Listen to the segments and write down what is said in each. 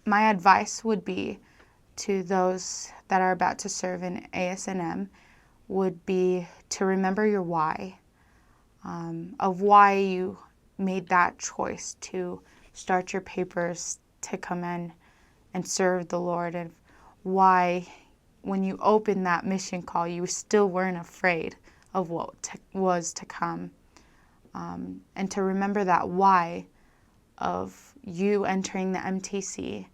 my advice would be to those that are about to serve in ASNM would be to remember your why, of why you made that choice to start your papers to come in and serve the Lord, and why when you opened that mission call, you still weren't afraid of what was to come. And to remember that why of you entering the MTC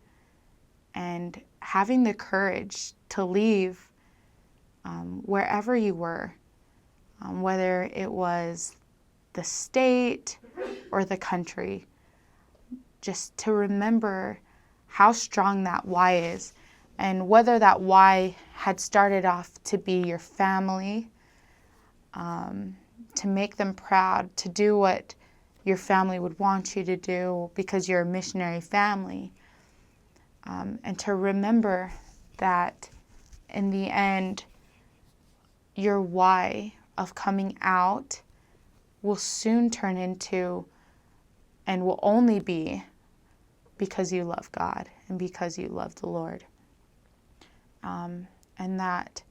and having the courage to leave wherever you were, whether it was the state or the country, just to remember how strong that why is, and whether that why had started off to be your family, to make them proud, to do what your family would want you to do because you're a missionary family, and to remember that in the end, your why of coming out will soon turn into, and will only be, because you love God and because you love the Lord. And that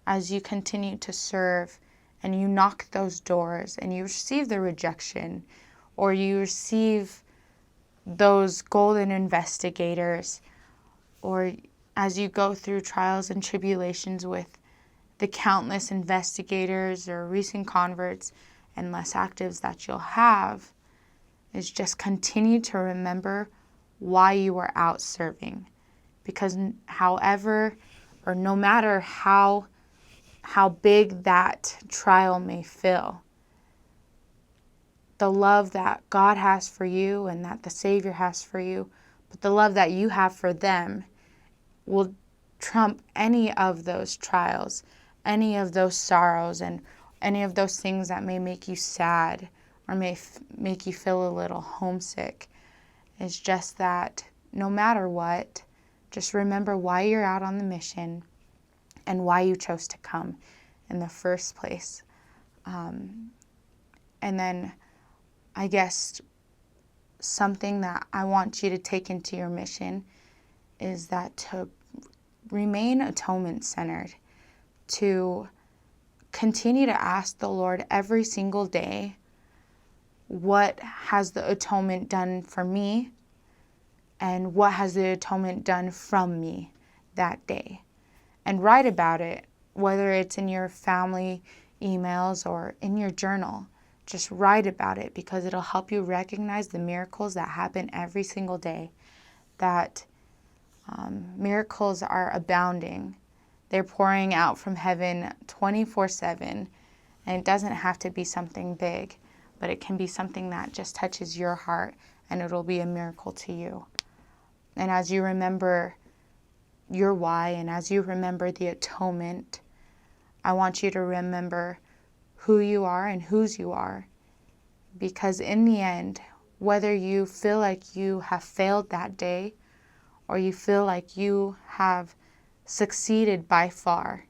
as you continue to serve and you knock those doors and you receive the rejection, or you receive those golden investigators, or as you go through trials and tribulations with the countless investigators or recent converts and less actives that you'll have, is just continue to remember why you were out serving. Because however, or no matter how big that trial may feel, the love that God has for you and that the Savior has for you, but the love that you have for them will trump any of those trials, any of those sorrows, and any of those things that may make you sad or may make you feel a little homesick. It's just that no matter what, just remember why you're out on the mission and why you chose to come in the first place. And then I guess something that I want you to take into your mission is that to remain atonement-centered, to continue to ask the Lord every single day, what has the atonement done for me, and what has the atonement done from me that day? And write about it, whether it's in your family emails or in your journal. Just write about it, because it'll help you recognize the miracles that happen every single day. That miracles are abounding. They're pouring out from heaven 24/7. And it doesn't have to be something big, but it can be something that just touches your heart, and it'll be a miracle to you. And as you remember your why, and as you remember the atonement, I want you to remember who you are and whose you are. Because in the end, whether you feel like you have failed that day, or you feel like you have succeeded by far,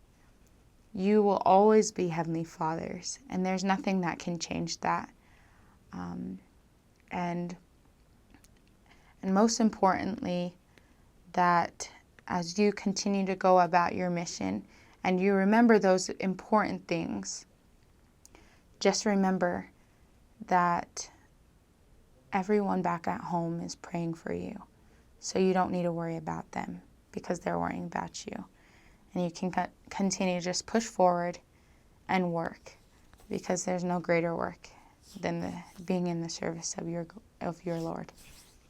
you will always be Heavenly Father's, and there's nothing that can change that. And most importantly, that as you continue to go about your mission and you remember those important things, just remember that everyone back at home is praying for you. So you don't need to worry about them, because they're worrying about you. And you can continue to just push forward and work, because there's no greater work than being in the service of your Lord.